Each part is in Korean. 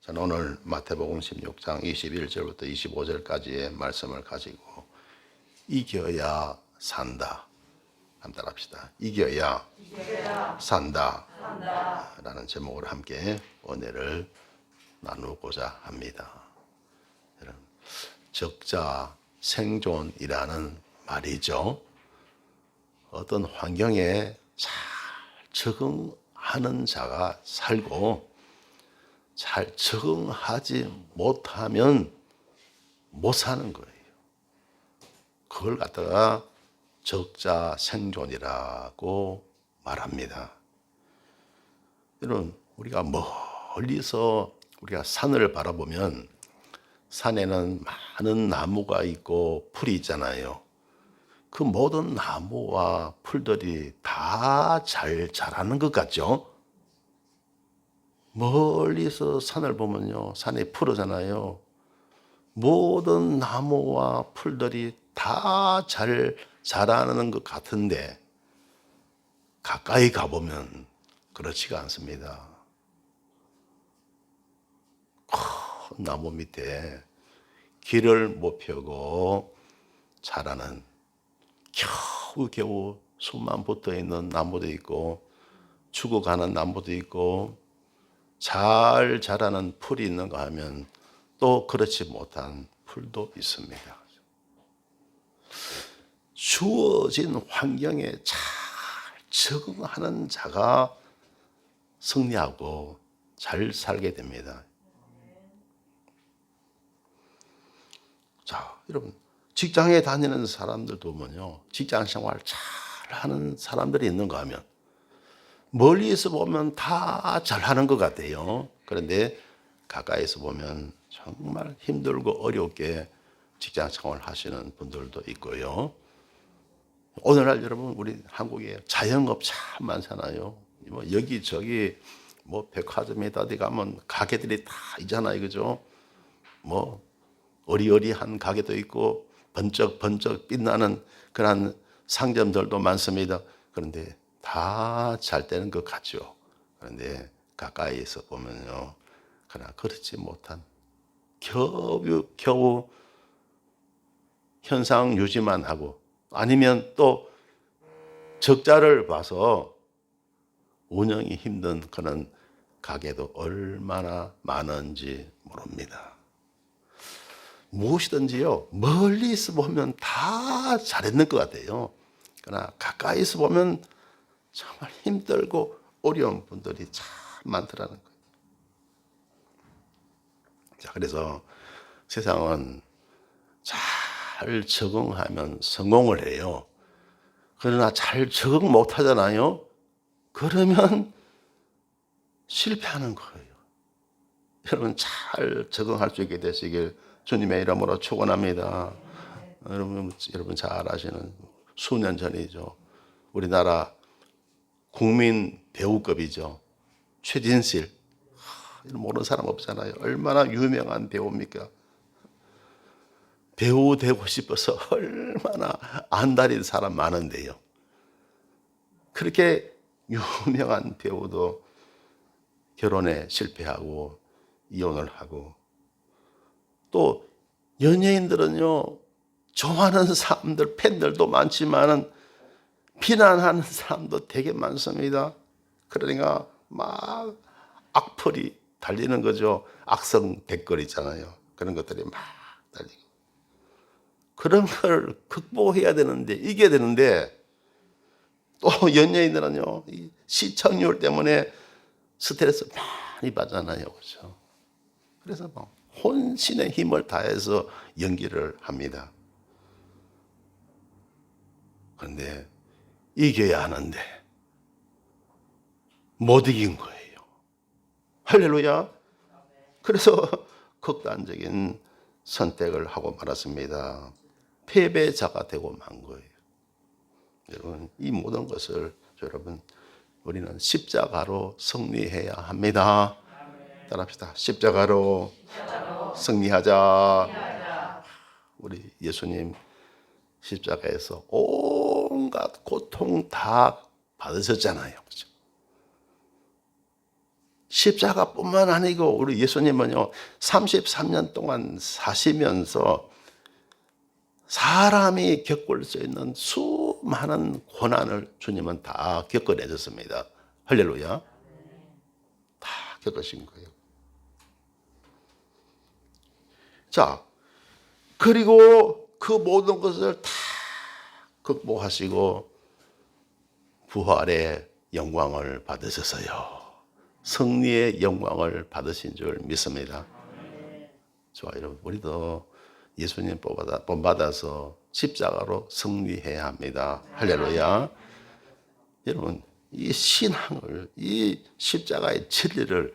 저는 오늘 마태복음 16장 21절부터 25절까지의 말씀을 가지고 이겨야 산다. 한번 따라합시다. 이겨야 산다. 라는 제목으로 함께 은혜를 나누고자 합니다. 적자 생존이라는 말이죠. 어떤 환경에 잘 적응하는 자가 살고 잘 적응하지 못하면 못 사는 거예요. 그걸 갖다가 적자 생존이라고 말합니다. 여러분, 우리가 멀리서 우리가 산을 바라보면 산에는 많은 나무가 있고 풀이 있잖아요. 그 모든 나무와 풀들이 다 잘 자라는 것 같죠? 멀리서 산을 보면요, 산이 푸르잖아요. 모든 나무와 풀들이 다 잘 자라는 것 같은데 가까이 가보면 그렇지가 않습니다. 큰 나무 밑에 길을 못 펴고 자라는 겨우겨우 숨만 붙어있는 나무도 있고 죽어가는 나무도 있고 잘 자라는 풀이 있는가 하면 또 그렇지 못한 풀도 있습니다. 주어진 환경에 잘 적응하는 자가 승리하고 잘 살게 됩니다. 자, 여러분, 직장에 다니는 사람들도 보면요, 직장 생활 잘 하는 사람들이 있는가 하면 멀리서 보면 다 잘하는 것 같아요. 그런데 가까이서 보면 정말 힘들고 어렵게 직장 생활 하시는 분들도 있고요. 오늘날 여러분, 우리 한국에 자영업 참 많잖아요. 뭐 여기저기 뭐 백화점에다 어디 가면 가게들이 다 있잖아요. 그죠? 뭐 어리어리한 가게도 있고 번쩍번쩍 빛나는 그런 상점들도 많습니다. 그런데 다 잘 되는 것 같죠. 그런데 가까이에서 보면요, 그러나 그렇지 못한 겨우 현상 유지만 하고 아니면 또 적자를 봐서 운영이 힘든 그런 가게도 얼마나 많은지 모릅니다. 무엇이든지요, 멀리서 보면 다 잘했는 것 같아요. 그러나 가까이서 보면 정말 힘들고 어려운 분들이 참 많더라는 거예요. 자, 그래서 세상은 잘 적응하면 성공을 해요. 그러나 잘 적응 못 하잖아요. 그러면 실패하는 거예요. 여러분, 잘 적응할 수 있게 되시길 주님의 이름으로 축원합니다. 여러분 잘 아시는 수년 전이죠. 우리나라 국민 배우급이죠. 최진실. 모르는 사람 없잖아요. 얼마나 유명한 배우입니까? 배우 되고 싶어서 얼마나 안달인 사람 많은데요. 그렇게 유명한 배우도 결혼에 실패하고 이혼을 하고, 또 연예인들은요, 좋아하는 사람들, 팬들도 많지만은 비난하는 사람도 되게 많습니다. 그러니까 막 악플이 달리는 거죠. 악성 댓글 있잖아요. 그런 것들이 막 달리고. 그런 걸 극복해야 되는데, 이겨야 되는데, 또 연예인들은요, 이 시청률 때문에 스트레스 많이 받잖아요. 그렇죠? 그래서 뭐 혼신의 힘을 다해서 연기를 합니다. 그런데 이겨야 하는데 못 이긴 거예요. 할렐루야. 그래서 극단적인 선택을 하고 말았습니다. 패배자가 되고 만 거예요. 여러분, 이 모든 것을 여러분, 우리는 십자가로 승리해야 합니다. 따라합시다. 십자가로 승리하자. 우리 예수님 십자가에서 온갖 고통 다 받으셨잖아요. 그렇죠? 십자가뿐만 아니고 우리 예수님은요 33년 동안 사시면서 사람이 겪을 수 있는 수많은 고난을 주님은 다 겪어내셨습니다. 할렐루야. 다 겪으신 거예요. 자, 그리고 그 모든 것을 다 극복하시고 부활의 영광을 받으셔서요. 승리의 영광을 받으신 줄 믿습니다. 좋아요. 여러분, 우리도 예수님 본받아서 십자가로 승리해야 합니다. 할렐루야. 여러분, 이 신앙을, 이 십자가의 진리를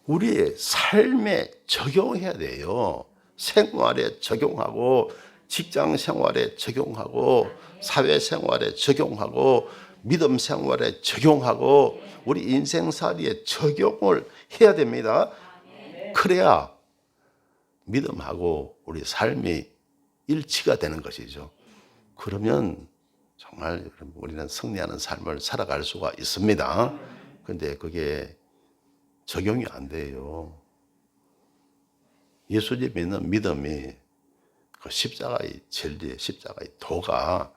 우리의 삶에 적용해야 돼요. 생활에 적용하고, 직장 생활에 적용하고, 사회 생활에 적용하고, 믿음 생활에 적용하고, 우리 인생살이에 적용을 해야 됩니다. 그래야 믿음하고 우리 삶이 일치가 되는 것이죠. 그러면 정말 우리는 승리하는 삶을 살아갈 수가 있습니다. 그런데 그게 적용이 안 돼요. 예수님 믿는 믿음이 그 십자가의 진리, 십자가의 도가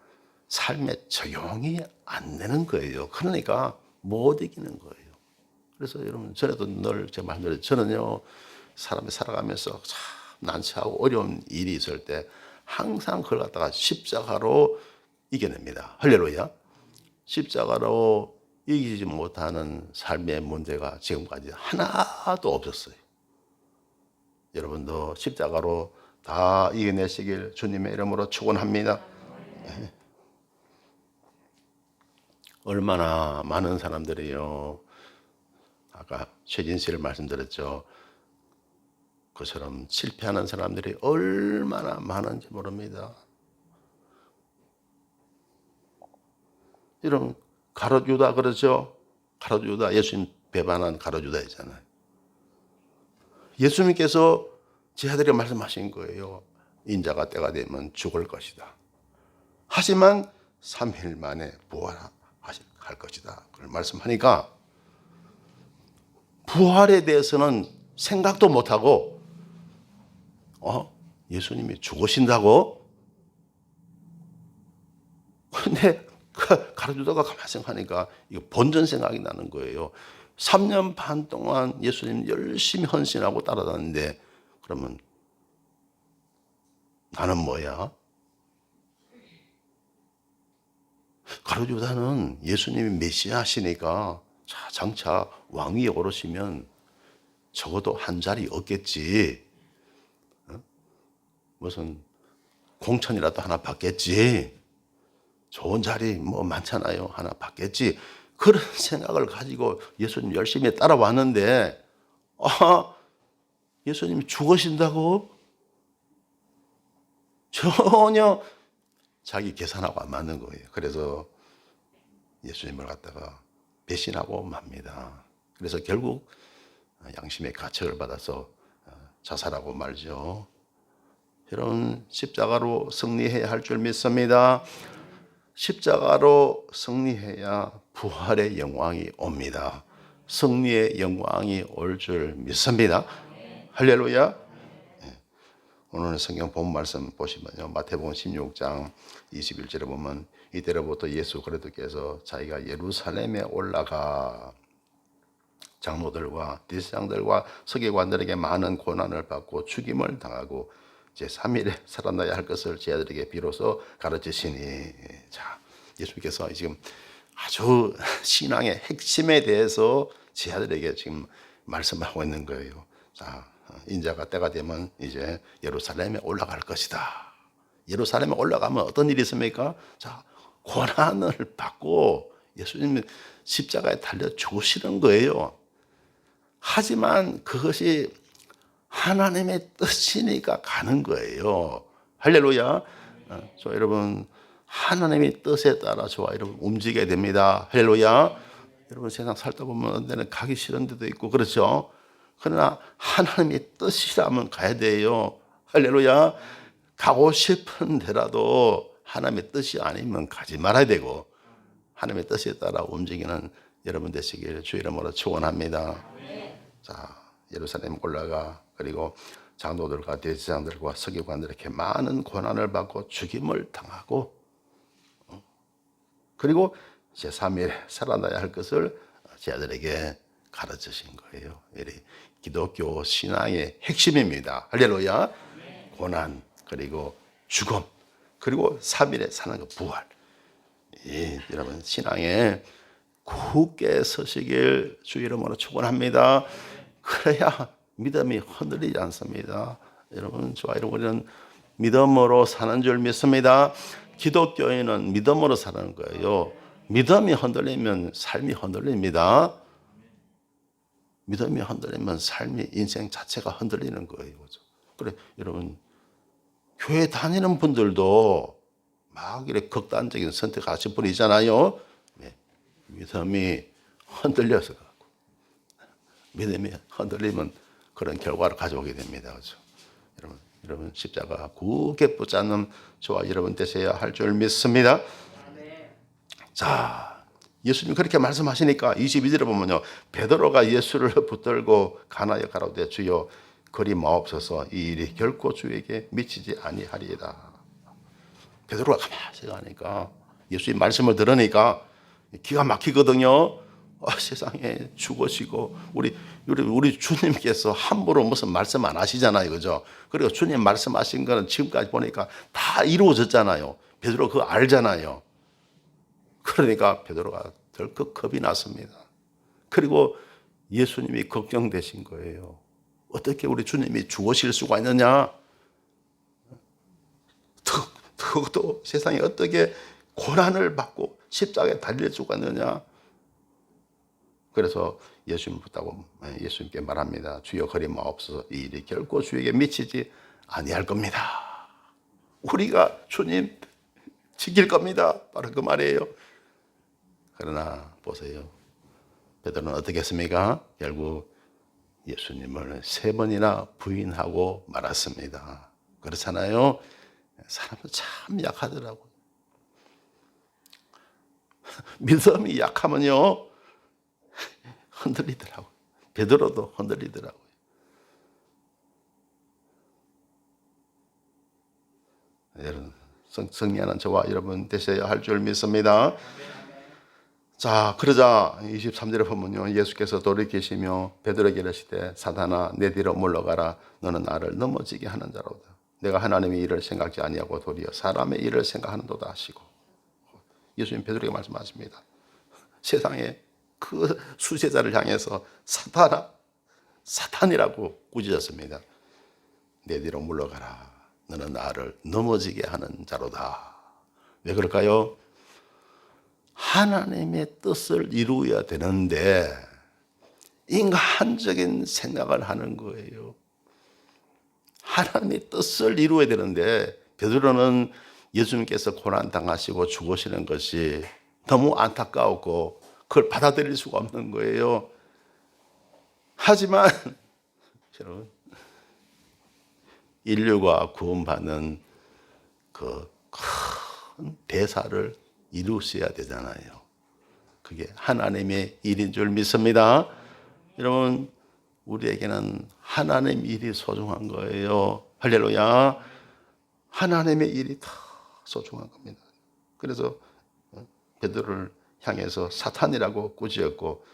삶에 적용이 안 되는 거예요. 그러니까 못 이기는 거예요. 그래서 여러분, 전에도 늘 제가 말씀드렸죠. 저는요, 사람이 살아가면서 참 난처하고 어려운 일이 있을 때 항상 그걸 갖다가 십자가로 이겨냅니다. 할렐루야. 십자가로 이기지 못하는 삶의 문제가 지금까지 하나도 없었어요. 여러분도 십자가로 다 이겨내시길 주님의 이름으로 축원합니다. 얼마나 많은 사람들이요. 아까 최진 씨를 말씀드렸죠. 그처럼 실패하는 사람들이 얼마나 많은지 모릅니다. 이런 가룟 유다 그러죠. 가룟 유다, 예수님 배반한 가룟 유다이잖아요. 예수님께서 제 아들이 말씀하신 거예요. 인자가 때가 되면 죽을 것이다. 하지만 3일 만에 부활할 것이다. 그걸 말씀하니까 부활에 대해서는 생각도 못하고 예수님이 죽으신다고? 근데 가르치다가 가만히 생각하니까 이거 본전 생각이 나는 거예요. 3년 반 동안 예수님 열심히 헌신하고 따라다녔는데 그러면 나는 뭐야? 가룟유다는 예수님이 메시아시니까 장차 왕위에 오르시면 적어도 한 자리 얻겠지. 무슨 공천이라도 하나 받겠지. 좋은 자리 뭐 많잖아요. 하나 받겠지. 그런 생각을 가지고 예수님 열심히 따라왔는데 예수님이 죽으신다고? 전혀 자기 계산하고 안 맞는 거예요. 그래서 예수님을 갖다가 배신하고 맙니다. 그래서 결국 양심의 가책을 받아서 자살하고 말죠. 여러분, 십자가로 승리해야 할 줄 믿습니다. 십자가로 승리해야 부활의 영광이 옵니다. 승리의 영광이 올 줄 믿습니다. 할렐루야. 오늘 성경 본 말씀 보시면요. 마태복음 16장 21절에 보면 이때로부터 예수 그리스도께서 자기가 예루살렘에 올라가 장로들과 대제사장들과 서기관들에게 많은 고난을 받고 죽임을 당하고 제3일에 살아나야 할 것을 제 아들에게 비로소 가르치시니. 자, 예수님께서 지금 아주 신앙의 핵심에 대해서 제 아들에게 지금 말씀하고 있는 거예요. 자, 인자가 때가 되면 이제 예루살렘에 올라갈 것이다. 예루살렘에 올라가면 어떤 일이 있습니까? 자, 고난을 받고 예수님이 십자가에 달려 죽으시는 거예요. 하지만 그것이 하나님의 뜻이니까 가는 거예요. 할렐루야. 저 여러분, 하나님의 뜻에 따라 저와 여러분 움직여야 됩니다. 할렐루야. 여러분, 세상 살다 보면 어떤 데는 가기 싫은 데도 있고 그렇죠. 그러나 하나님의 뜻이라면 가야 돼요. 할렐루야. 가고 싶은 데라도 하나님의 뜻이 아니면 가지 말아야 되고 하나님의 뜻에 따라 움직이는 여러분 되시길 주의 이름으로 축원합니다. 자, 예루살렘 올라가 그리고 장로들과 대제사장들과 서기관들 이렇게 많은 고난을 받고 죽임을 당하고 그리고 제3일 살아나야 할 것을 제자들에게 가르치신 거예요. 기독교 신앙의 핵심입니다. 할렐루야. 고난 그리고 죽음 그리고 3일에 사는 것 부활. 여러분 신앙에 굳게 서시길 주 이름으로 축원합니다. 그래야 믿음이 흔들리지 않습니다. 여러분 저와 여러분은 믿음으로 사는 줄 믿습니다. 기독교인은 믿음으로 사는 거예요. 믿음이 흔들리면 삶이 흔들립니다. 믿음이 흔들리면 삶이 인생 자체가 흔들리는 거예요. 그래 여러분 교회 다니는 분들도 막 이렇게 극단적인 선택하실 분이잖아요. 믿음이 흔들려서 가고 믿음이 흔들리면 그런 결과를 가져오게 됩니다. 그렇죠? 여러분 십자가 굳게 붙잡는 저와 여러분 되셔야 할 줄 믿습니다. 자, 예수님 그렇게 말씀하시니까 22절에 보면요. 베드로가 예수를 붙들고 가나에 가로되 주여 그리 마옵소서 이 일이 결코 주에게 미치지 아니하리이다. 베드로가 가만히 생각하니까 예수님 말씀을 들으니까 기가 막히거든요. 세상에 죽으시고 우리 주님께서 함부로 무슨 말씀 안 하시잖아요. 그죠? 그리고 주님 말씀하신 거는 지금까지 보니까 다 이루어졌잖아요. 베드로 그거 알잖아요. 그러니까 베드로가 덜컥 겁이 났습니다. 그리고 예수님이 걱정되신 거예요. 어떻게 우리 주님이 죽으실 수가 있느냐? 더욱더 세상에 어떻게 고난을 받고 십자가에 달릴 수가 있느냐? 그래서 예수님 붙다고 예수님께 말합니다. 주여 그리 마옵소서 이 일이 결코 주에게 미치지 아니할 겁니다. 우리가 주님 지킬 겁니다. 바로 그 말이에요. 그러나 보세요. 베드로는 어떻게 했습니까? 결국 예수님을 3번이나 부인하고 말았습니다. 그렇잖아요. 사람은 참 약하더라고요. 믿음이 약하면요 흔들리더라고요. 베드로도 흔들리더라고요. 여러분 승리하는 저와 여러분 되셔야 할 줄 믿습니다. 자, 그러자 23절에 보면요. 예수께서 돌이키시며 베드로에게 이르시되 사단아 내 뒤로 물러가라 너는 나를 넘어지게 하는 자로다. 내가 하나님의 일을 생각지 아니하고 도리어 사람의 일을 생각하는도다 하시고 예수님 베드로에게 말씀하십니다. 세상에 그 수제자를 향해서 사탄아 사탄이라고 꾸짖었습니다. 내 뒤로 물러가라 너는 나를 넘어지게 하는 자로다. 왜 그럴까요? 하나님의 뜻을 이루어야 되는데 인간적인 생각을 하는 거예요. 하나님의 뜻을 이루어야 되는데 베드로는 예수님께서 고난당하시고 죽으시는 것이 너무 안타까웠고 그걸 받아들일 수가 없는 거예요. 하지만 여러분 인류가 구원받는 그 큰 대사를 이루셔야 되잖아요. 그게 하나님의 일인 줄 믿습니다. 여러분 우리에게는 하나님 일이 소중한 거예요. 할렐루야. 하나님의 일이 다 소중한 겁니다. 그래서 베드로를 향해서 사탄이라고 꾸짖었고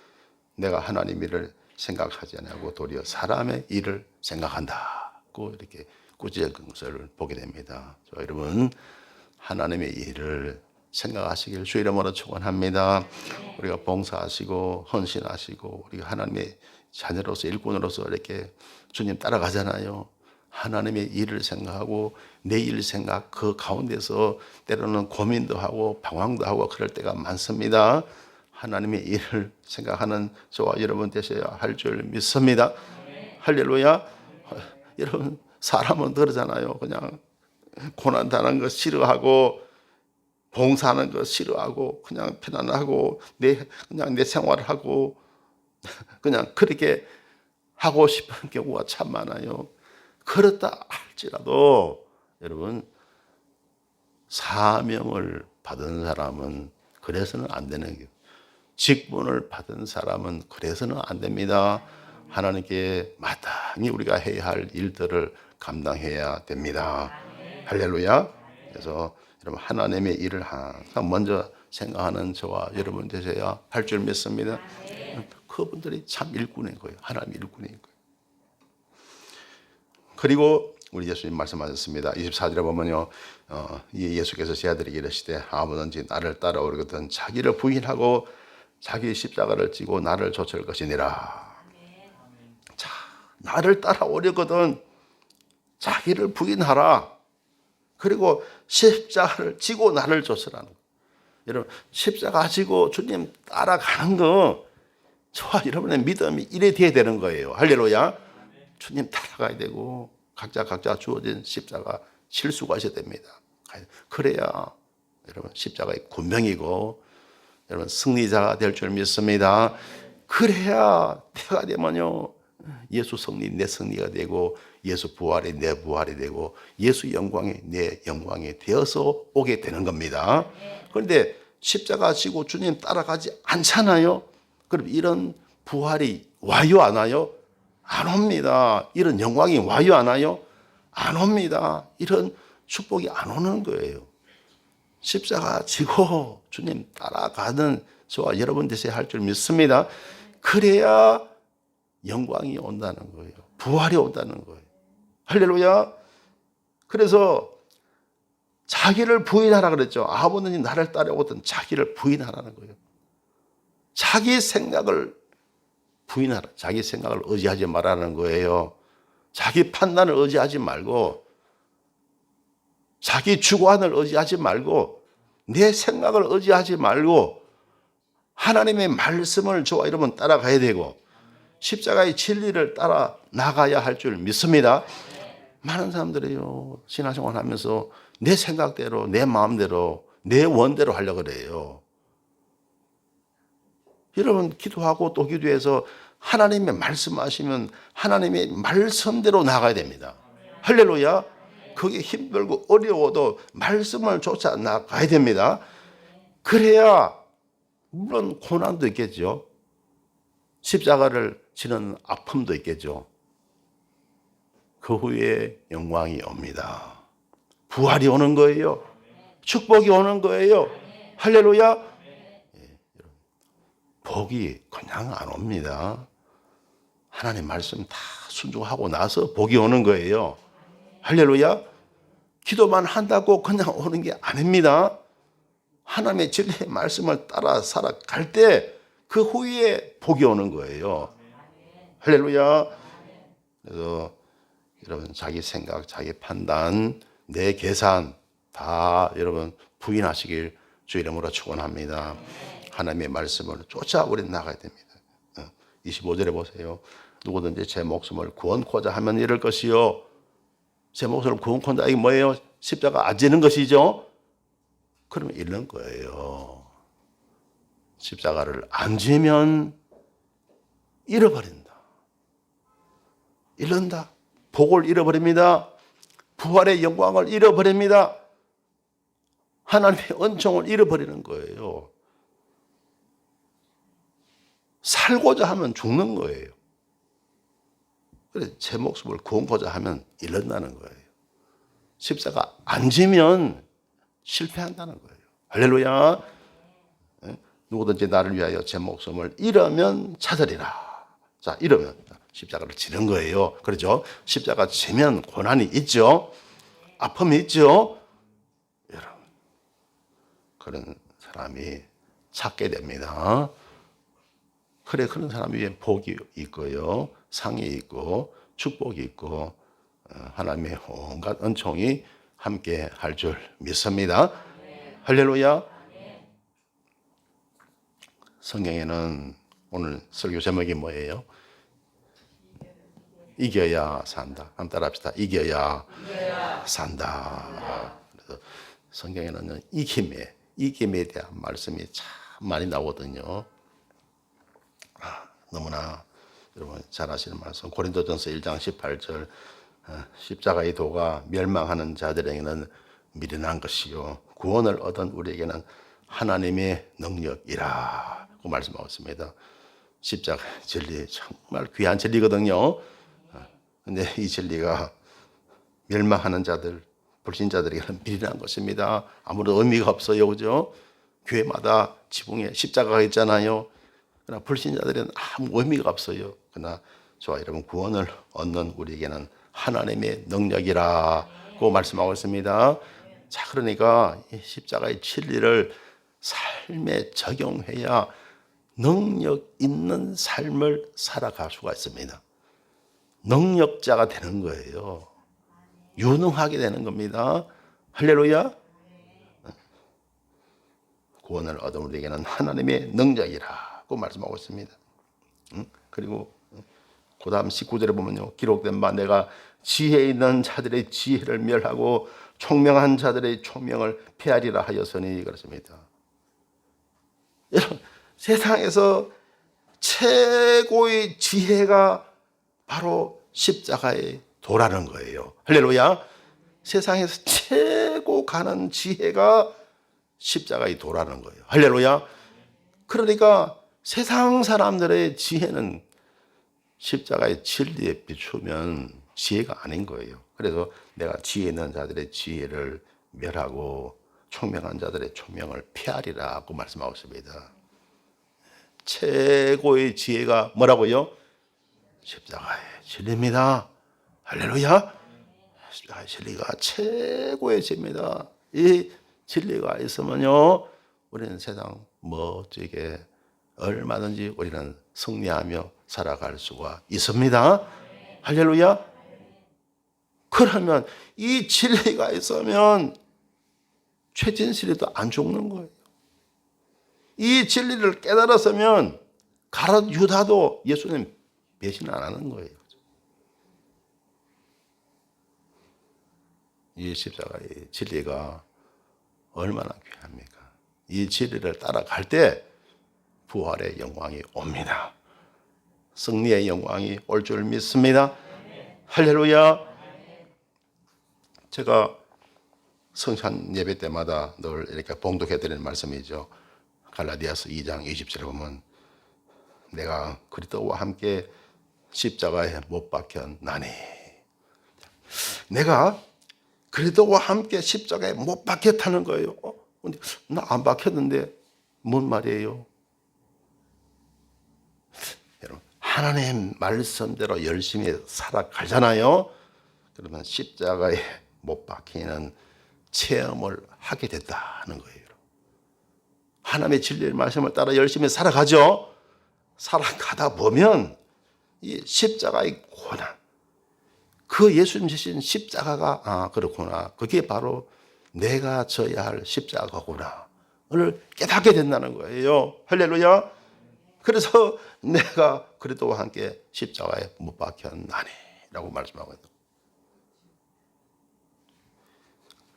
내가 하나님 일을 생각하지 않고 도리어 사람의 일을 생각한다고 이렇게 꾸짖은 것을 보게 됩니다. 여러분 하나님의 일을 생각하시길 주 이름으로 축원합니다. 우리가 봉사하시고 헌신하시고 우리가 하나님의 자녀로서 일꾼으로서 이렇게 주님 따라가잖아요. 하나님의 일을 생각하고 내 일 생각 그 가운데서 때로는 고민도 하고 방황도 하고 그럴 때가 많습니다. 하나님의 일을 생각하는 저와 여러분 되셔야 할 줄 믿습니다. 할렐루야. 여러분 사람은 그러잖아요. 그냥 고난 당하는 거 싫어하고 봉사하는 거 싫어하고 그냥 편안하고 그냥 내 생활을 하고 그냥 그렇게 하고 싶은 경우가 참 많아요. 그렇다 할지라도 여러분 사명을 받은 사람은 그래서는 안 되는 거예요. 직분을 받은 사람은 그래서는 안 됩니다. 하나님께 마땅히 우리가 해야 할 일들을 감당해야 됩니다. 할렐루야. 그래서 여러분 하나님의 일을 항상 먼저 생각하는 저와 여러분 되셔야 할 줄 믿습니다. 그분들이 참 일꾼인 거예요. 하나님 일꾼인 거예요. 그리고 우리 예수님 말씀하셨습니다. 24절에 보면요, 예수께서 제 아들에게 이르시되 아무든지 나를 따라오려거든 자기를 부인하고 자기 십자가를 지고 나를 좇을 것이니라. 자, 나를 따라오려거든 자기를 부인하라. 그리고 십자가를 지고 나를 좇으라는 거예요. 여러분 십자가 지고 주님 따라가는 거 저와 여러분의 믿음이 이래 돼야 되는 거예요. 할렐루야. 주님 따라가야 되고 각자 주어진 십자가 실수가 있어야 됩니다. 그래야 여러분 십자가의 군병이고 여러분 승리자가 될 줄 믿습니다. 그래야 때가 되면요 예수 승리 내 승리가 되고 예수 부활이 내 부활이 되고 예수 영광이 내 영광이 되어서 오게 되는 겁니다. 그런데 십자가 지고 주님 따라가지 않잖아요. 그럼 이런 부활이 와요 안 와요? 안 옵니다. 이런 영광이 와요 안 와요? 안 옵니다. 이런 축복이 안 오는 거예요. 십자가 지고 주님 따라가는 저와 여러분 되셔야 할 줄 믿습니다. 그래야 영광이 온다는 거예요. 부활이 온다는 거예요. 할렐루야. 그래서 자기를 부인하라 그랬죠. 아버님이 나를 따라오던 자기를 부인하라는 거예요. 자기 생각을 부인하라. 자기 생각을 의지하지 말라는 거예요. 자기 판단을 의지하지 말고 자기 주관을 의지하지 말고 내 생각을 의지하지 말고 하나님의 말씀을 저와 여러분 따라가야 되고 십자가의 진리를 따라 나가야 할 줄 믿습니다. 많은 사람들이요 신앙생활 하면서 내 생각대로 내 마음대로 내 원대로 하려고 그래요. 여러분 기도하고 또 기도해서 하나님의 말씀하시면 하나님의 말씀대로 나가야 됩니다. 할렐루야. 그게 힘들고 어려워도 말씀을 쫓아 나가야 됩니다. 그래야 물론 고난도 있겠죠. 십자가를 지는 아픔도 있겠죠. 그 후에 영광이 옵니다. 부활이 오는 거예요. 축복이 오는 거예요. 할렐루야. 복이 그냥 안 옵니다. 하나님 말씀 다 순종하고 나서 복이 오는 거예요. 할렐루야. 기도만 한다고 그냥 오는 게 아닙니다. 하나님의 진리의 말씀을 따라 살아갈 때 그 후에 복이 오는 거예요. 할렐루야. 그래서 여러분 자기 생각, 자기 판단, 내 계산 다 여러분 부인하시길 주 이름으로 축원합니다. 하나님의 말씀을 쫓아 우리는 나가야 됩니다. 25절에 보세요. 누구든지 제 목숨을 구원코자 하면 이럴 것이요. 제 목숨을 구원코자 이게 뭐예요? 십자가 안 지는 것이죠. 그러면 잃는 거예요. 십자가를 안 지면 잃어버린다. 잃는다. 복을 잃어버립니다. 부활의 영광을 잃어버립니다. 하나님의 은총을 잃어버리는 거예요. 살고자 하면 죽는 거예요. 그래서 제 목숨을 구원코자 하면 잃는다는 거예요. 십자가 안 지면 실패한다는 거예요. 할렐루야. 누구든지 나를 위하여 제 목숨을 잃으면 찾으리라. 자, 잃으면 십자가를 지는 거예요. 그렇죠? 십자가 지면 고난이 있죠. 아픔이 있죠. 여러분, 그런 사람이 찾게 됩니다. 그래, 그런 사람 위에 복이 있고요. 상이 있고 축복이 있고 하나님의 온갖 은총이 함께 할 줄 믿습니다. 할렐루야. 성경에는 오늘 설교 제목이 뭐예요? 이겨야 산다. 한번 따라합시다. 이겨야 산다. 그래서 성경에는 이김에 대한 말씀이 참 많이 나오거든요. 너무나 여러분 잘 아시는 말씀 고린도전서 1장 18절 십자가의 도가 멸망하는 자들에게는 미련한 것이요 구원을 얻은 우리에게는 하나님의 능력이라 고 말씀하고 있습니다. 십자가 진리 정말 귀한 진리거든요. 근데 이 진리가 멸망하는 자들, 불신자들에게는 미련한 것입니다. 아무런 의미가 없어요. 그죠? 교회마다 지붕에 십자가가 있잖아요. 그러나 불신자들은 아무 의미가 없어요. 그러나 저와 여러분 구원을 얻는 우리에게는 하나님의 능력이라고 말씀하고 있습니다. 자, 그러니까 이 십자가의 진리를 삶에 적용해야 능력 있는 삶을 살아갈 수가 있습니다. 능력자가 되는 거예요. 유능하게 되는 겁니다. 할렐루야. 구원을 얻은 우리에게는 하나님의 능력이라고 말씀하고 있습니다. 그리고 그 다음 19절에 보면요, 기록된 바 내가 지혜 있는 자들의 지혜를 멸하고 총명한 자들의 총명을 폐하리라 하였으니 그렇습니다. 여러분, 세상에서 최고의 지혜가 바로 십자가의 도라는 거예요. 할렐루야. 세상에서 최고 가는 지혜가 십자가의 도라는 거예요. 할렐루야. 그러니까 세상 사람들의 지혜는 십자가의 진리에 비추면 지혜가 아닌 거예요. 그래서 내가 지혜 있는 자들의 지혜를 멸하고 총명한 자들의 총명을 폐하리라고 말씀하고 있습니다. 최고의 지혜가 뭐라고요? 십자가의 진리입니다. 할렐루야. 십자가의 진리가 최고의 진리입니다. 이 진리가 있으면요, 우리는 세상 멋지게 얼마든지 우리는 승리하며 살아갈 수가 있습니다. 할렐루야. 그러면 이 진리가 있으면 최진실이도 안 죽는 거예요. 이 진리를 깨달았으면 가룟 유다도 예수님 배신 안 하는 거예요. 이 십자가의 진리가 얼마나 귀합니까? 이 진리를 따라갈 때 부활의 영광이 옵니다. 승리의 영광이 올 줄 믿습니다. 할렐루야. 제가 성찬 예배 때마다 늘 이렇게 봉독해 드리는 말씀이죠. 갈라디아서 2장 20절에 보면 내가 그리스도와 함께 십자가에 못 박혔나니, 내가 그리스도와 함께 십자가에 못 박혔다는 거예요. 근데 나 안 박혔는데 뭔 말이에요? 여러분, 하나님 말씀대로 열심히 살아가잖아요. 그러면 십자가에 못 박히는 체험을 하게 됐다는 거예요. 하나님의 진리의 말씀을 따라 열심히 살아가죠. 살아가다 보면 이 십자가의 고난, 그 예수님 지신 십자가가 그렇구나, 그게 바로 내가 져야 할 십자가구나를 깨닫게 된다는 거예요. 할렐루야. 그래서 내가 그리스도와 함께 십자가에 못 박혔나니 라고 말씀하고 있다.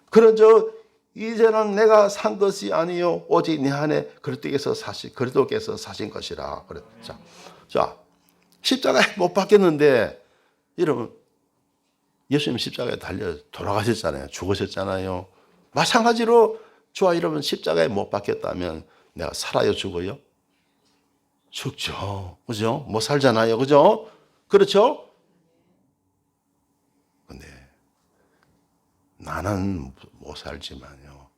그러죠. 이제는 내가 산 것이 아니요 오직 내 안에 그리스도께서 사신 것이라. 자, 십자가에 못 박혔는데, 여러분, 예수님 십자가에 달려 돌아가셨잖아요. 죽으셨잖아요. 마찬가지로 저와 여러분 십자가에 못 박혔다면 내가 살아요, 죽어요? 죽죠. 그죠? 못 살잖아요. 그죠? 그렇죠? 근데 나는 못 살지만요,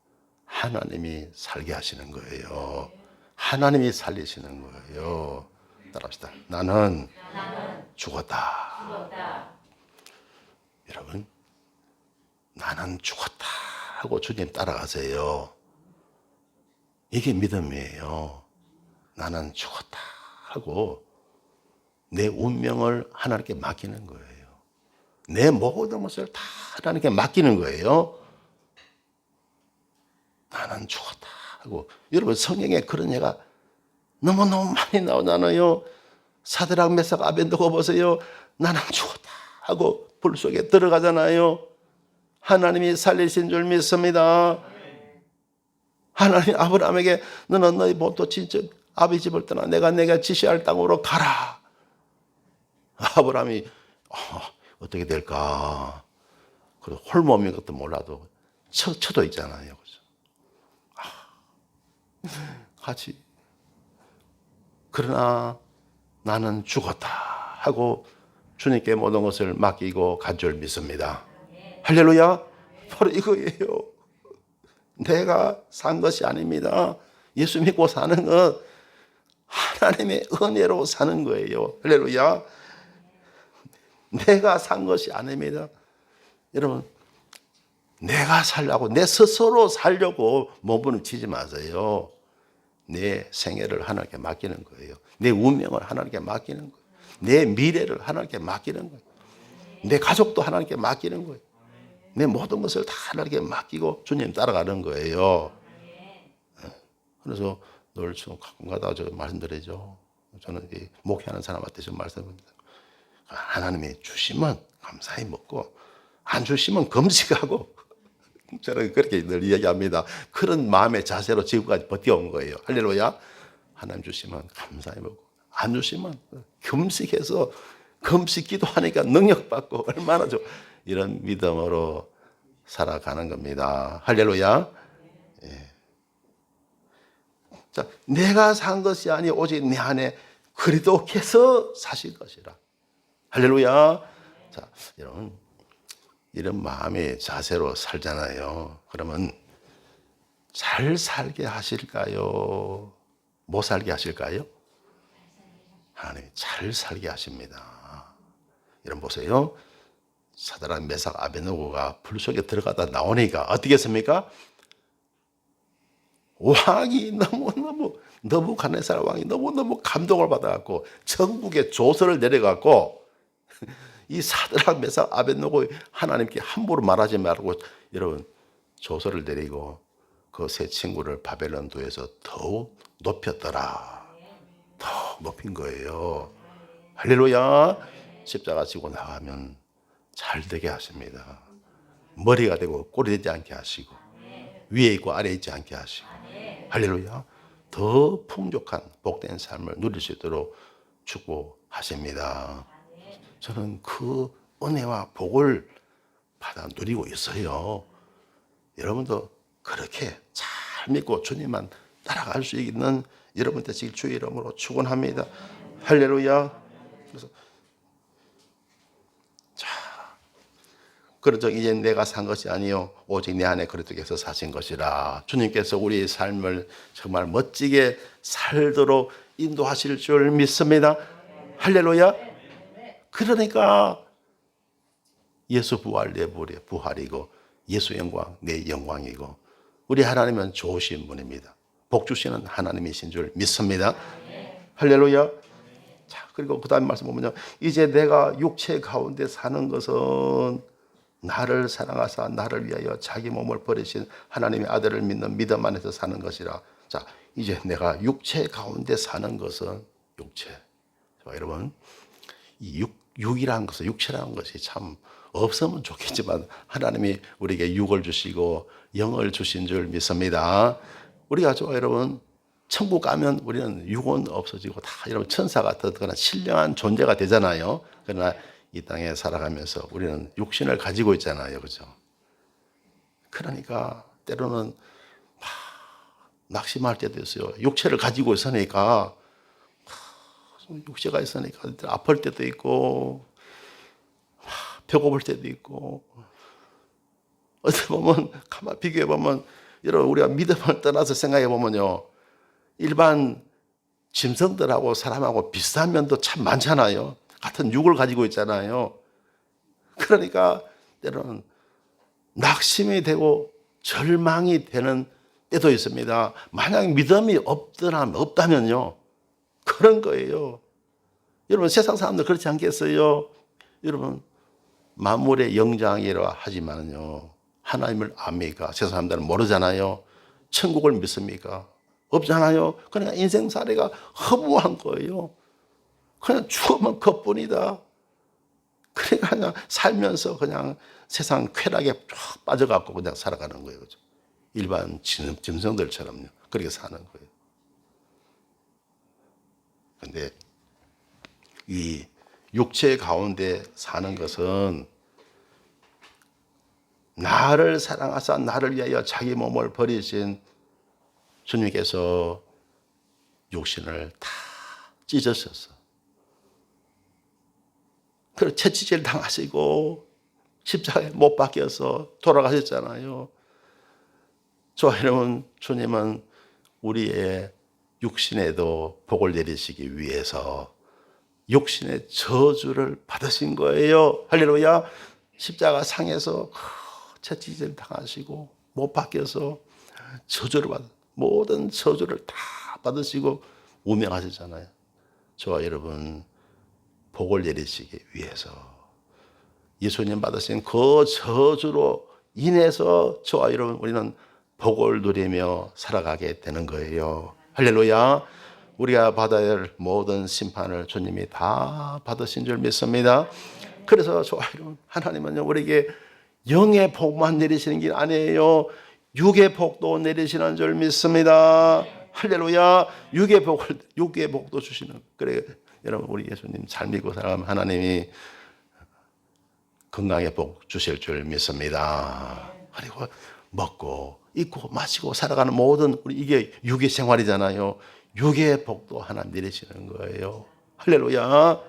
하나님이 살게 하시는 거예요. 하나님이 살리시는 거예요. 따라합시다. 나는 죽었다. 여러분, 나는 죽었다 하고 주님 따라가세요. 이게 믿음이에요. 나는 죽었다 하고 내 운명을 하나님께 맡기는 거예요. 내 모든 것을 다 하나님께 맡기는 거예요. 나는 죽었다 하고. 여러분, 성경에 그런 예가 너무너무 많이 나오잖아요. 사드락 메삭 아벤느고 보세요. 나는 죽었다 하고 불 속에 들어가잖아요. 하나님이 살리신 줄 믿습니다. 하나님 아브라함에게 너는 너희 본토 친척 아비 집을 떠나 내가 지시할 땅으로 가라. 아브라함이 어떻게 될까? 그래서 홀몸인 것도 몰라도 처도 있잖아요. 같이. 그러나 나는 죽었다 하고 주님께 모든 것을 맡기고 간 줄 믿습니다. 할렐루야. 바로 이거예요. 내가 산 것이 아닙니다. 예수 믿고 사는 것 하나님의 은혜로 사는 거예요. 할렐루야. 내가 산 것이 아닙니다. 여러분, 내가 살려고, 내 스스로 살려고 몸부림치지 마세요. 내 생애를 하나님께 맡기는 거예요. 내 운명을 하나님께 맡기는 거예요. 내 미래를 하나님께 맡기는 거예요. 내 가족도 하나님께 맡기는 거예요. 내 모든 것을 다 하나님께 맡기고 주님 따라가는 거예요. 그래서 늘 가끔가다 저 말씀드리죠. 저는 목회하는 사람한테 좀 말씀드립니다. 하나님이 주시면 감사히 먹고 안 주시면 금식하고 저는 그렇게 늘 이야기합니다. 그런 마음의 자세로 지금까지 버텨온 거예요. 할렐루야. 하나님 주시면 감사히 먹고 안 주시면 금식해서 금식 기도하니까 능력받고 얼마나 좋아. 이런 믿음으로 살아가는 겁니다. 할렐루야. 예. 자, 내가 산 것이 아니 오직 내 안에 그리스도께서 사실 것이라. 할렐루야. 자, 여러분 이런 마음의 자세로 살잖아요. 그러면 잘 살게 하실까요? 못 살게 하실까요? 하나님이 잘 살게 하십니다. 여러분 보세요. 사드락 메삭 아베드노고가 불 속에 들어가다 나오니까 어떻게 했습니까? 왕이 너무너무 느부갓네살 왕이 너무너무 감동을 받아갖고 전국에 조서를 내려갖고 이 사드락 메삭 아베드노고 하나님께 함부로 말하지 말고 여러분 조서를 내리고 그 세 친구를 바벨론도에서 더욱 높였더라. 더 높인 거예요. 할렐루야. 십자가 지고 나가면 잘 되게 하십니다. 머리가 되고 꼴이 되지 않게 하시고 위에 있고 아래에 있지 않게 하시고 할렐루야. 더 풍족한 복된 삶을 누릴 수 있도록 축복하십니다. 저는 그 은혜와 복을 받아 누리고 있어요. 여러분도 그렇게 잘 믿고 주님만 따라갈 수 있는 여러분 되시길 주의 이름으로 축원합니다. 할렐루야. 그래서 그러죠. 이제 내가 산 것이 아니요 오직 내 안에 그리스도께서 사신 것이라. 주님께서 우리의 삶을 정말 멋지게 살도록 인도하실 줄 믿습니다. 할렐루야. 그러니까 예수 부활 내 부활이고 예수 영광 내 영광이고 우리 하나님은 좋으신 분입니다. 복 주시는 하나님이신 줄 믿습니다. 할렐루야. 자, 그리고 그 다음 말씀 보면요. 이제 내가 육체 가운데 사는 것은 나를 사랑하사 나를 위하여 자기 몸을 버리신 하나님의 아들을 믿는 믿음 안에서 사는 것이라. 자, 이제 내가 육체 가운데 사는 것은 육체. 자, 여러분, 이 육이라는 것은 육체라는 것이 참 없으면 좋겠지만 하나님이 우리에게 육을 주시고 영을 주신 줄 믿습니다. 우리가 여러분 천국 가면 우리는 육은 없어지고 다 여러분 천사 같거나 신령한 존재가 되잖아요. 그러나 이 땅에 살아가면서 우리는 육신을 가지고 있잖아요. 그렇죠? 그러니까 때로는 낙심할 때도 있어요. 육체를 가지고 있으니까 육체가 있으니까 아플 때도 있고 배고플 때도 있고 어떻게 보면 가만 비교해 보면 여러분 우리가 믿음을 떠나서 생각해 보면요. 일반 짐승들하고 사람하고 비슷한 면도 참 많잖아요. 같은 육을 가지고 있잖아요. 그러니까 때로는 낙심이 되고 절망이 되는 때도 있습니다. 만약 믿음이 없다면요. 그런 거예요. 여러분 세상 사람들 그렇지 않겠어요? 여러분 만물의 영장이라 하지만요. 하나님을 압니까? 세상 사람들은 모르잖아요. 천국을 믿습니까? 없잖아요. 그러니까 인생살이가 허무한 거예요. 그냥 죽으면 그뿐이다. 그러니까 그냥 살면서 그냥 세상 쾌락에 쫙 빠져갖고 그냥 살아가는 거예요. 그렇죠? 일반 짐승들처럼요. 그렇게 사는 거예요. 근데 이 육체 가운데 사는 것은 나를 사랑하사 나를 위하여 자기 몸을 버리신 주님께서 육신을 다 찢으셔서 그 채찍질 당하시고 십자가에 못 박혀서 돌아가셨잖아요. 저와 여러분, 주님은 우리의 육신에도 복을 내리시기 위해서 육신의 저주를 받으신 거예요. 할렐루야. 십자가 상에서 채찍질 당하시고 못 박혀서 저주를 모든 저주를 다 받으시고 운명하셨잖아요. 저와 여러분, 복을 내리시기 위해서 예수님 받으신 그 저주로 인해서 저와 여러분, 우리는 복을 누리며 살아가게 되는 거예요. 할렐루야. 우리가 받아야 할 모든 심판을 주님이 다 받으신 줄 믿습니다. 그래서 저와 여러분, 하나님은요, 우리에게 영의 복만 내리시는 게 아니에요. 육의 복도 내리시는 줄 믿습니다. 할렐루야. 육의 복도 주시는. 그래, 여러분, 우리 예수님 잘 믿고 살아가면 하나님이 건강의 복 주실 줄 믿습니다. 그리고 먹고 입고 마시고 살아가는 모든 우리 이게 육의 생활이잖아요. 육의 복도 하나 내리시는 거예요. 할렐루야.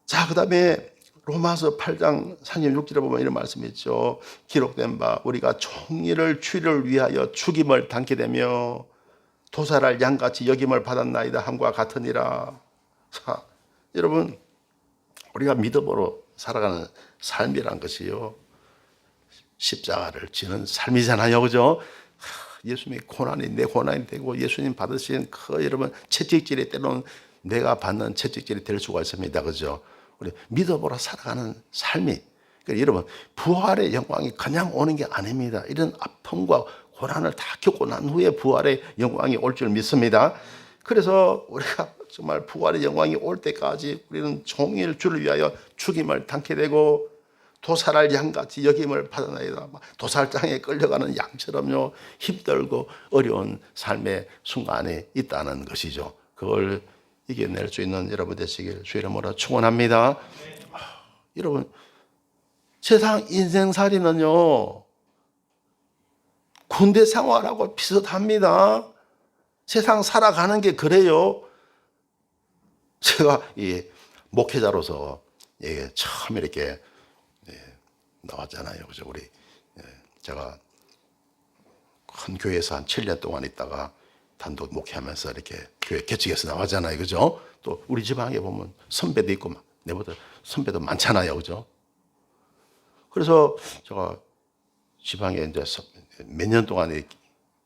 자, 그 다음에 로마서 8장 36절에 보면 이런 말씀이 있죠. 기록된 바 우리가 총리를 주를 위하여 죽임을 당케 되며 도살할 양같이 여김을 받았나이다 함과 같으니라. 자, 여러분, 우리가 믿음으로 살아가는 삶이란 것이요, 십자가를 지는 삶이잖아요. 그죠? 예수님의 고난이 내 고난이 되고 예수님 받으신 그 여러분 채찍질이 때로는 내가 받는 채찍질이 될 수가 있습니다. 그죠? 우리 믿음으로 살아가는 삶이, 그러니까 여러분, 부활의 영광이 그냥 오는 게 아닙니다. 이런 아픔과 고난을 다 겪고 난 후에 부활의 영광이 올 줄 믿습니다. 그래서 우리가 정말 부활의 영광이 올 때까지 우리는 종일 주를 위하여 죽임을 당케 되고 도살할 양같이 여김을 받아나이다. 도살장에 끌려가는 양처럼요, 힘들고 어려운 삶의 순간에 있다는 것이죠. 그걸 이겨낼 수 있는 여러분 되시길 주의 이름으로 축원합니다. 여러분, 세상 인생살이는요, 군대 생활하고 비슷합니다. 세상 살아가는 게 그래요. 제가 이 목회자로서 처음 이렇게 나왔잖아요. 그죠? 제가 큰 교회에서 한 7년 동안 있다가 단독 목회하면서 이렇게 교회 개척해서 나왔잖아요. 그죠? 또 우리 지방에 보면 선배도 있고 내보다 선배도 많잖아요. 그죠? 그래서 제가 지방에 이제 몇 년 동안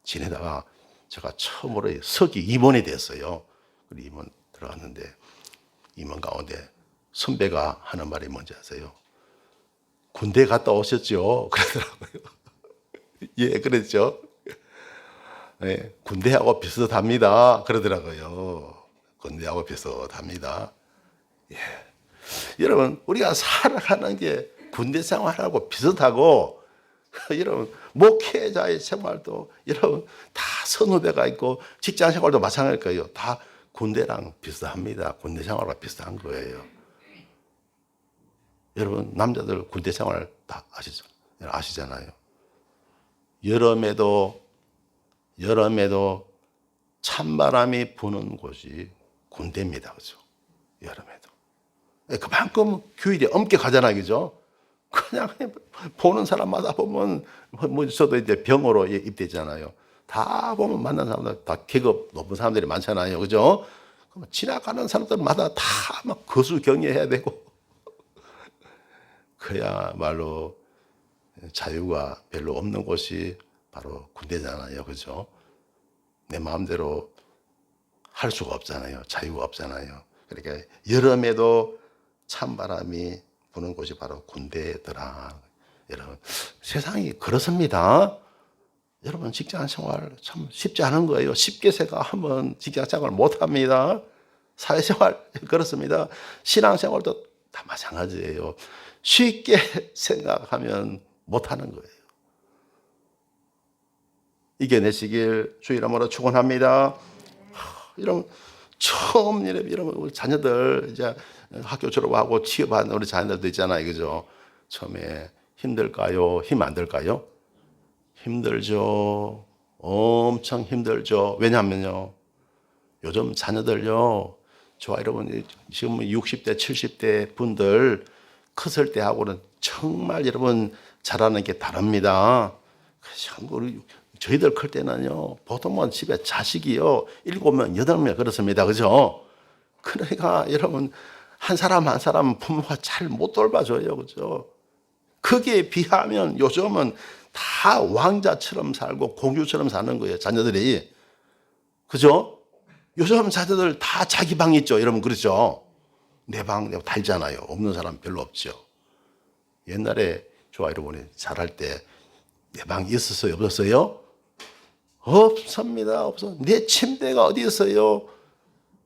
지내다가 제가 처음으로 서기 임원이 됐어요. 그리고 임원 들어갔는데 임원 가운데 선배가 하는 말이 뭔지 아세요? 군대 갔다 오셨죠? 그러더라고요. 예, 그랬죠. 예, 군대하고 비슷합니다. 그러더라고요. 군대하고 비슷합니다. 예. 여러분, 우리가 살아가는 게 군대 생활하고 비슷하고, 여러분, 목회자의 생활도 여러분 다 선후배가 있고 직장 생활도 마찬가지일 거예요. 다 군대랑 비슷합니다. 군대 생활과 비슷한 거예요. 여러분, 남자들 군대 생활 다 아시잖아요. 여름에도 찬바람이 부는 곳이 군대입니다. 그죠? 여름에도. 그만큼 규율이 엄격하잖아요. 그죠? 그냥 보는 사람마다 보면, 저도 이제 병으로 입대잖아요. 다 보면 만난 사람들 다 계급 높은 사람들이 많잖아요. 그죠? 지나가는 사람들마다 다 막 거수경례해야 되고. 그야말로 자유가 별로 없는 곳이 바로 군대잖아요. 그죠? 내 마음대로 할 수가 없잖아요. 자유가 없잖아요. 그러니까 여름에도 찬바람이 부는 곳이 바로 군대더라. 여러분, 세상이 그렇습니다. 여러분, 직장 생활 참 쉽지 않은 거예요. 쉽게 생각하면 직장 생활 못 합니다. 사회생활 그렇습니다. 신앙생활도 다 마찬가지예요. 쉽게 생각하면 못 하는 거예요. 이겨내시길 주 이름으로 축원합니다. 이런 처음 이런 우리 자녀들 이제 학교 졸업하고 취업한 우리 자녀들도 있잖아요. 그죠? 처음에 힘들까요? 힘 안 들까요? 힘들죠. 엄청 힘들죠. 왜냐하면요, 요즘 자녀들요, 좋아 여러분, 지금 60대, 70대 분들 컸을 때하고는 정말 여러분 잘하는 게 다릅니다. 저희들 클 때는요, 보통은 집에 자식이요, 7명, 8명 그렇습니다. 그죠? 그러니까 여러분, 한 사람 한 사람 부모가 잘 못 돌봐줘요. 그죠? 거기에 비하면 요즘은 다 왕자처럼 살고 공주처럼 사는 거예요. 자녀들이. 그죠? 요즘 자녀들 다 자기 방 있죠. 여러분 그렇죠? 내 방 달잖아요. 없는 사람 별로 없죠. 옛날에 좋아 여러분이 잘할 때 내 방 있었어요? 없었어요? 없습니다. 없어. 내 침대가 어디 있어요?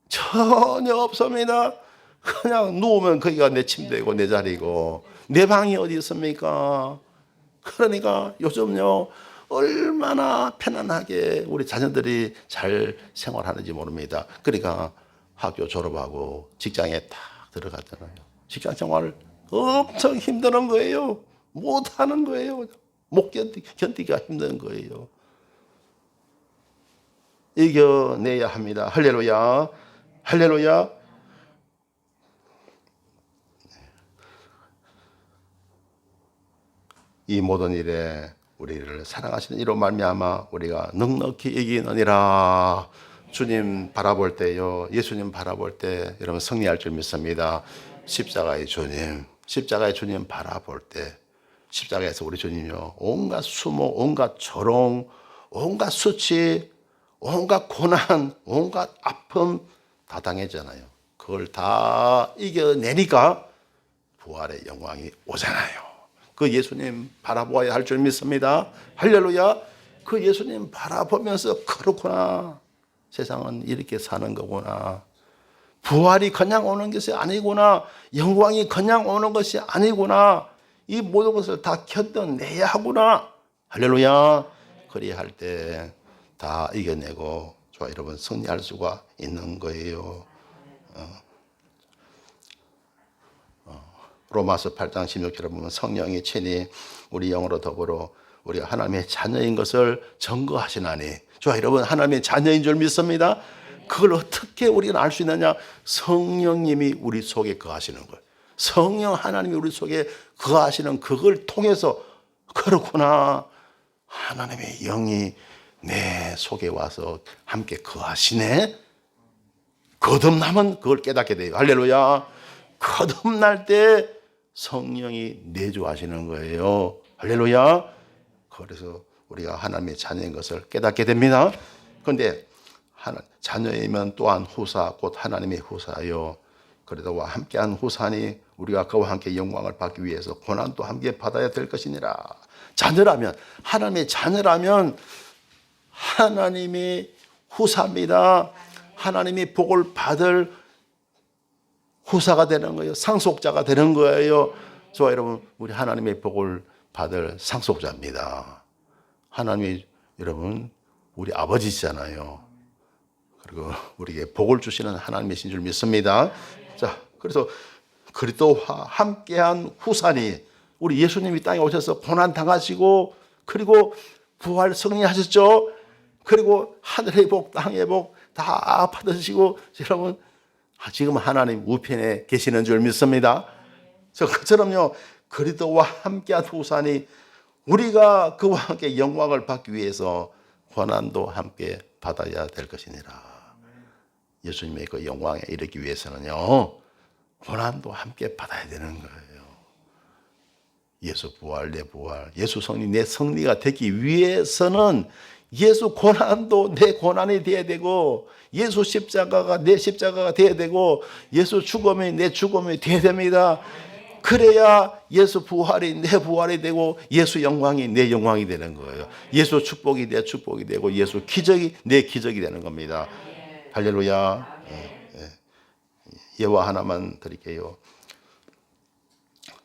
전혀 없습니다. 그냥 누우면 거기가 내 침대고 내 자리고 내 방이 어디 있습니까? 그러니까 요즘요 얼마나 편안하게 우리 자녀들이 잘 생활하는지 모릅니다. 그러니까 학교 졸업하고 직장에 딱 들어가잖아요. 직장 생활 엄청 힘든 거예요. 못하는 거예요. 못 견디기가 힘든 거예요. 이겨내야 합니다. 할렐루야. 할렐루야. 이 모든 일에 우리를 사랑하시는 이로 말미암아 우리가 넉넉히 이기느니라. 주님 바라볼 때요, 예수님 바라볼 때 여러분 승리할 줄 믿습니다. 십자가의 주님 바라볼 때, 십자가에서 우리 주님요, 온갖 수모, 온갖 조롱, 온갖 수치, 온갖 고난, 온갖 아픔 다 당했잖아요. 그걸 다 이겨내니까 부활의 영광이 오잖아요. 그 예수님 바라보아야 할 줄 믿습니다. 할렐루야. 그 예수님 바라보면서 그렇구나. 세상은 이렇게 사는 거구나. 부활이 그냥 오는 것이 아니구나. 영광이 그냥 오는 것이 아니구나. 이 모든 것을 다 견뎌내야 하구나. 할렐루야. 그리할 때 다 이겨내고 좋아 여러분 승리할 수가 있는 거예요. 로마서 8장 16절에 보면 성령이 친히 우리 영으로 더불어 우리가 하나님의 자녀인 것을 증거하시나니. 좋아 여러분 하나님의 자녀인 줄 믿습니다. 그걸 어떻게 우리가 알 수 있느냐? 성령님이 우리 속에 거하시는 거예요. 성령 하나님이 우리 속에 거하시는 그걸 통해서 그렇구나. 하나님의 영이 내 속에 와서 함께 거하시네. 거듭나면 그걸 깨닫게 돼요. 할렐루야. 거듭날 때 성령이 내주하시는 거예요. 할렐루야. 그래서 우리가 하나님의 자녀인 것을 깨닫게 됩니다. 그런데 자녀이면 또한 후사, 곧 하나님의 후사요. 그래도 함께한 후사니 우리가 그와 함께 영광을 받기 위해서 고난도 함께 받아야 될 것이니라. 자녀라면, 하나님의 자녀라면 하나님의 후사입니다. 하나님이 복을 받을 후사가 되는 거예요. 상속자가 되는 거예요. 좋아 여러분, 우리 하나님의 복을 받을 상속자입니다. 하나님이 여러분 우리 아버지시잖아요. 그리고 우리에게 복을 주시는 하나님이신 줄 믿습니다. 자, 그래서 그리스도와 함께한 후사니 우리 예수님이 땅에 오셔서 고난 당하시고 그리고 부활 승리하셨죠. 그리고 하늘의 복, 땅의 복 다 받으시고 여러분 지금 하나님 우편에 계시는 줄 믿습니다. 그처럼요 그리스도와 함께한 후사니 우리가 그와 함께 영광을 받기 위해서 고난도 함께 받아야 될 것이니라. 예수님의 그 영광에 이르기 위해서는요 고난도 함께 받아야 되는 거예요. 예수 부활, 내 부활, 예수 승리, 내 승리가 되기 위해서는 예수 고난도 내 고난이 되어야 되고 예수 십자가가 내 십자가가 되어야 되고 예수 죽음이 내 죽음이 되어야 됩니다. 그래야 예수 부활이 내 부활이 되고 예수 영광이 내 영광이 되는 거예요. 예수 축복이 내 축복이 되고 예수 기적이 내 기적이 되는 겁니다. 할렐루야. 예화 하나만 드릴게요.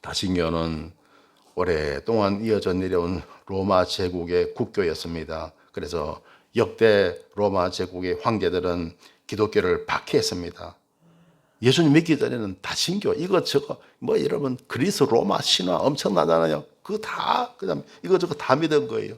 다신교는 오랫동안 이어져 내려온 로마 제국의 국교였습니다. 그래서 역대 로마 제국의 황제들은 기독교를 박해했습니다. 예수님 믿기 전에는 다신교 이것저것 뭐 여러분 그리스 로마 신화 엄청나잖아요. 그거 다 그냥 이것저것 다 믿은 거예요.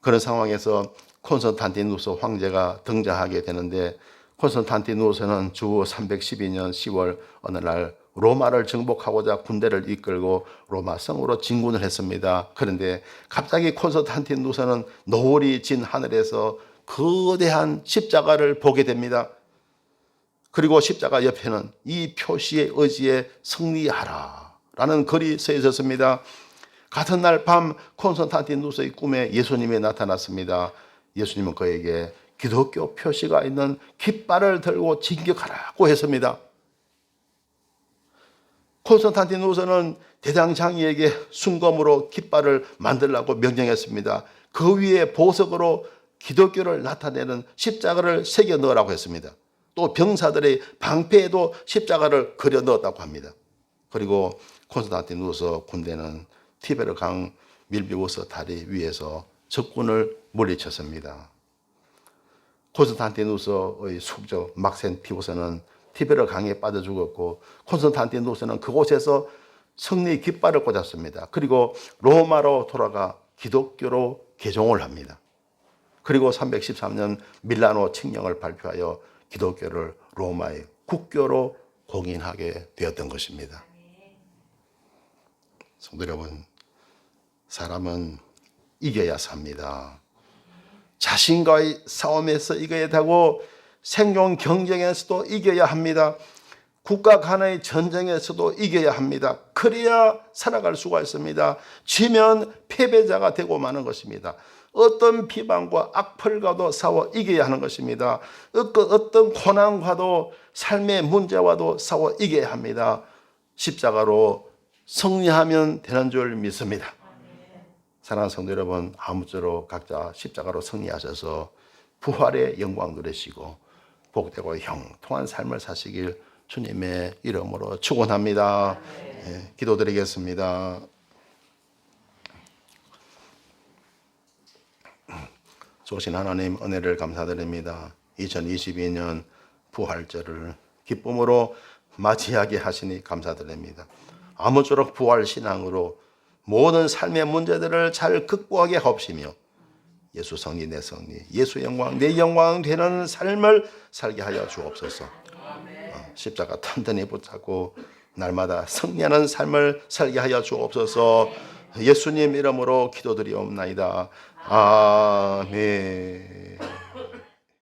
그런 상황에서 콘스탄티누스 황제가 등장하게 되는데, 콘스탄티누스는 주 312년 10월 어느 날 로마를 정복하고자 군대를 이끌고 로마 성으로 진군을 했습니다. 그런데 갑자기 콘스탄티누스는 노을이 진 하늘에서 거대한 십자가를 보게 됩니다. 그리고 십자가 옆에는 이 표시의 의지에 승리하라 라는 글이 써 있었습니다. 같은 날 밤 콘스탄티누스의 꿈에 예수님이 나타났습니다. 예수님은 그에게 기독교 표시가 있는 깃발을 들고 진격하라고 했습니다. 콘스탄티누스는 대장장이에게 순검으로 깃발을 만들라고 명령했습니다. 그 위에 보석으로 기독교를 나타내는 십자가를 새겨 넣으라고 했습니다. 또 병사들의 방패에도 십자가를 그려 넣었다고 합니다. 그리고 콘스탄티누스 군대는 티베르 강 밀비우스 다리 위에서 적군을 물리쳤습니다. 콘스탄티누스의 숙적 막센티우스는 티베르 강에 빠져 죽었고, 콘스탄티누스는 그곳에서 승리 깃발을 꽂았습니다. 그리고 로마로 돌아가 기독교로 개종을 합니다. 그리고 313년 밀라노 칙령을 발표하여 기독교를 로마의 국교로 공인하게 되었던 것입니다. 성도 여러분, 사람은 이겨야 삽니다. 자신과의 싸움에서 이겨야 하고 생존 경쟁에서도 이겨야 합니다. 국가 간의 전쟁에서도 이겨야 합니다. 그래야 살아갈 수가 있습니다. 지면 패배자가 되고 마는 것입니다. 어떤 비방과 악플과도 싸워 이겨야 하는 것입니다. 어떤 고난과도 삶의 문제와도 싸워 이겨야 합니다. 십자가로 승리하면 되는 줄 믿습니다. 사랑하는 성도 여러분, 아무쪼록 각자 십자가로 승리하셔서 부활의 영광 누리시고 복되고 형통한 삶을 사시길 주님의 이름으로 축원합니다. 네, 기도드리겠습니다. 좋으신 하나님, 은혜를 감사드립니다. 2022년 부활절을 기쁨으로 맞이하게 하시니 감사드립니다. 아무쪼록 부활신앙으로 모든 삶의 문제들을 잘 극복하게 하옵시며 예수 성리 내 성리, 예수 영광 내 영광 되는 삶을 살게 하여 주옵소서. 십자가 튼튼히 붙잡고 날마다 승리하는 삶을 살게 하여 주옵소서. 예수님 이름으로 기도드리옵나이다. 아멘.